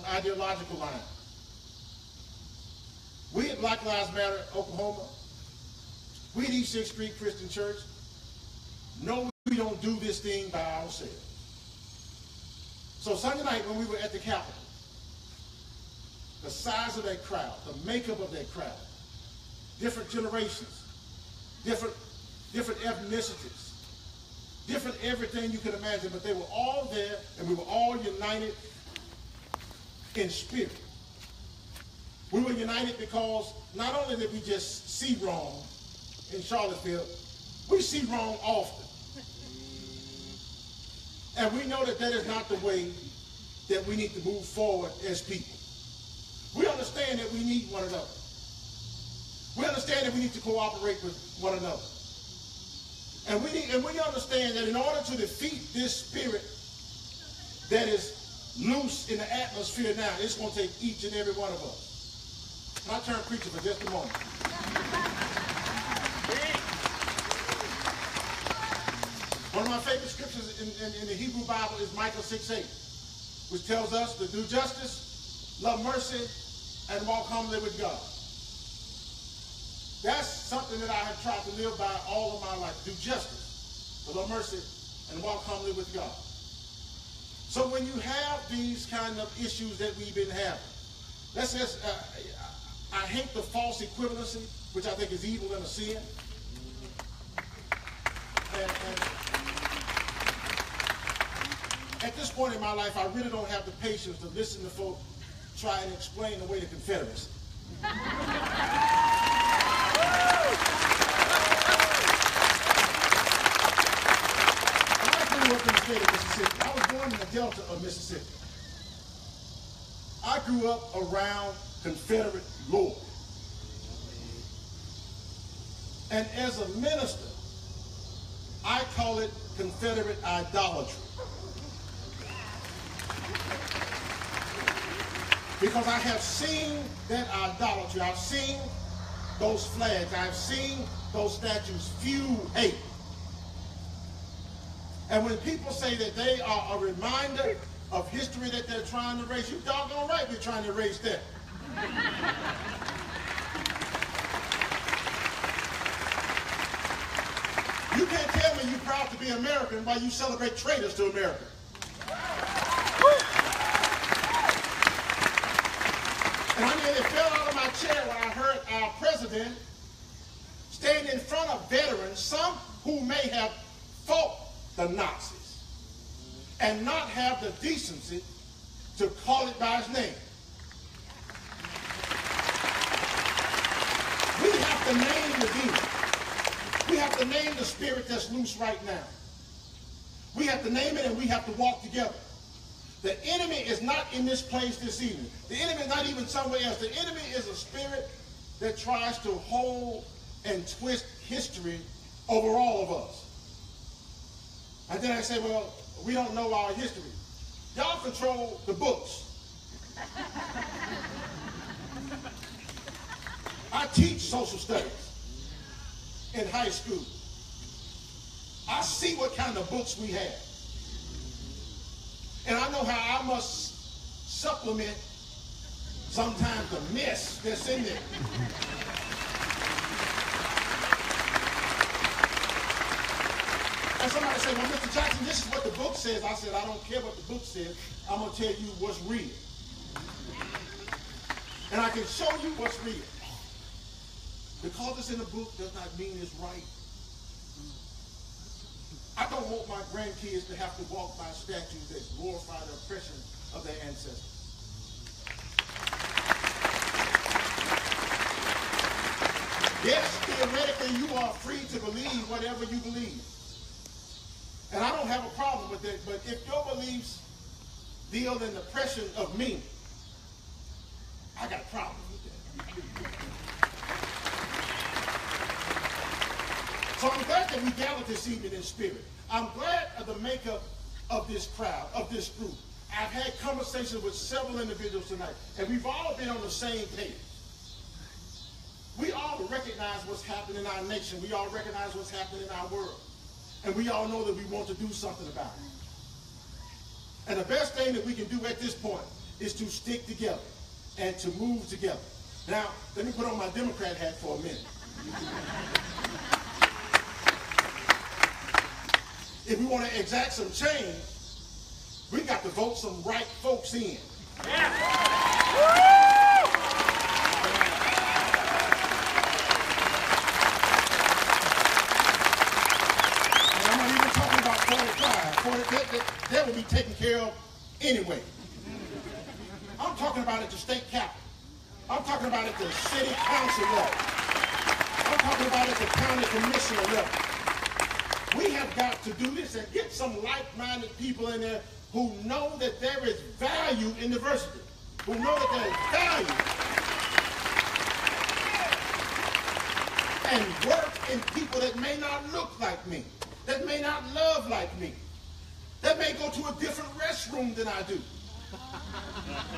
ideological line. We at Black Lives Matter, Oklahoma, we at East 6th Street Christian Church, no, we don't do this thing by ourselves. So Sunday night when we were at the Capitol, the size of that crowd, the makeup of that crowd, different generations, different ethnicities, different everything you can imagine, but they were all there and we were all united in spirit. We were united because not only did we just see wrong in Charlottesville, we see wrong often. And we know that that is not the way that we need to move forward as people. We understand that we need one another. We understand that we need to cooperate with one another. And we understand that in order to defeat this spirit that is loose in the atmosphere now, it's going to take each and every one of us. And I'll turn preacher for just a moment. One of my favorite scriptures in the Hebrew Bible is Micah 6:8, which tells us to do justice, love mercy, and walk humbly with God. That's something that I have tried to live by all of my life. Do justice, love mercy, and walk humbly with God. So when you have these kind of issues that we've been having, let's just, I hate the false equivalency, which I think is evil and a sin. And at this point in my life, I really don't have the patience to listen to folks try and explain away the Confederacy. I grew up in the state of Mississippi. I was born in the Delta of Mississippi. I grew up around Confederate lore. And as a minister, I call it Confederate idolatry. Because I have seen that idolatry. I've seen those flags. I've seen those statues fuel hate. And when people say that they are a reminder of history that they're trying to erase, you doggone right we're trying to erase that. You can't tell me you're proud to be American while you celebrate traitors to America. And I nearly fell out of my chair when I heard our president stand in front of veterans, some who may have fought the Nazis, and not have the decency to call it by its name. We have to name the demon. We have to name the spirit that's loose right now. We have to name it and we have to walk together. The enemy is not in this place this evening. The enemy is not even somewhere else. The enemy is a spirit that tries to hold and twist history over all of us. And then I say, well, we don't know our history. Y'all control the books. I teach social studies in high school. I see what kind of books we have. And I know how I must supplement sometimes the mess that's in there. And somebody said, well, Mr. Jackson, this is what the book says. I said, I don't care what the book says. I'm going to tell you what's real. And I can show you what's real. Because it's in the book does not mean it's right. I don't want my grandkids to have to walk by statues that glorify the oppression of their ancestors. Yes, theoretically, you are free to believe whatever you believe. And I don't have a problem with it, but if your beliefs deal in the oppression of me, I got a problem with that. So I'm glad that we gathered this evening in spirit. I'm glad of the makeup of this crowd, of this group. I've had conversations with several individuals tonight, and we've all been on the same page. We all recognize what's happening in our nation. We all recognize what's happening in our world. And we all know that we want to do something about it. And the best thing that we can do at this point is to stick together and to move together. Now, let me put on my Democrat hat for a minute. If we want to exact some change, we got to vote some right folks in. Yeah. And I'm not even talking about 45. That will be taken care of anyway. I'm talking about at the state capitol. I'm talking about at the city council level. I'm talking about at the county commissioner level. We have got to do this and get some like-minded people in there who know that there is value in diversity, who know that there is value, and work in people that may not look like me, that may not love like me, that may go to a different restroom than I do.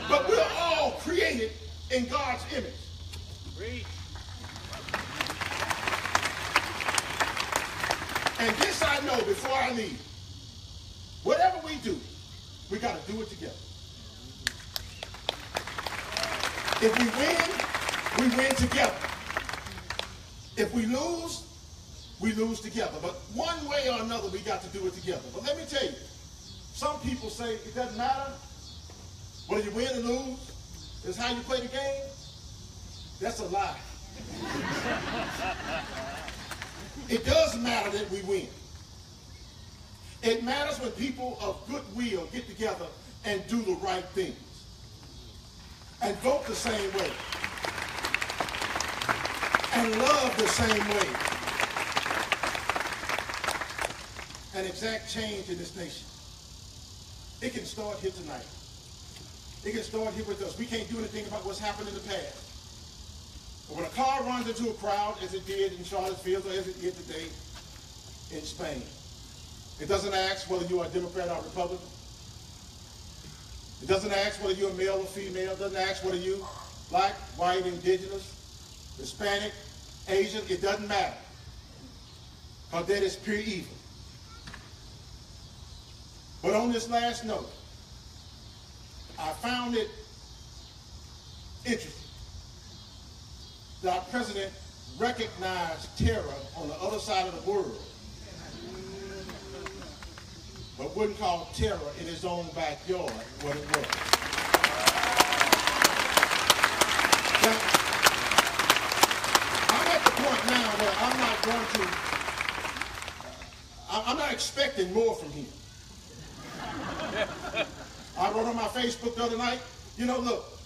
But we're all created in God's image. Read. And this I know before I leave. Whatever we do, we got to do it together. If we win together. If we lose together. But one way or another, we got to do it together. But let me tell you, some people say it doesn't matter whether you win or lose. It's how you play the game. That's a lie. It does matter that we win. It matters when people of goodwill get together and do the right things and vote the same way and love the same way and exact change in this nation. It can start here tonight. It can start here with us. We can't do anything about what's happened in the past. But when a car runs into a crowd, as it did in Charlottesville or as it did today in Spain, it doesn't ask whether you are a Democrat or Republican. It doesn't ask whether you're a male or female. It doesn't ask whether you black, white, indigenous, Hispanic, Asian. It doesn't matter. Because that is pure evil. But on this last note, I found it interesting that our president recognized terror on the other side of the world, but wouldn't call terror in his own backyard what it was. Now, I'm at the point now where I'm not expecting more from him. I wrote on my Facebook the other night, you know, look,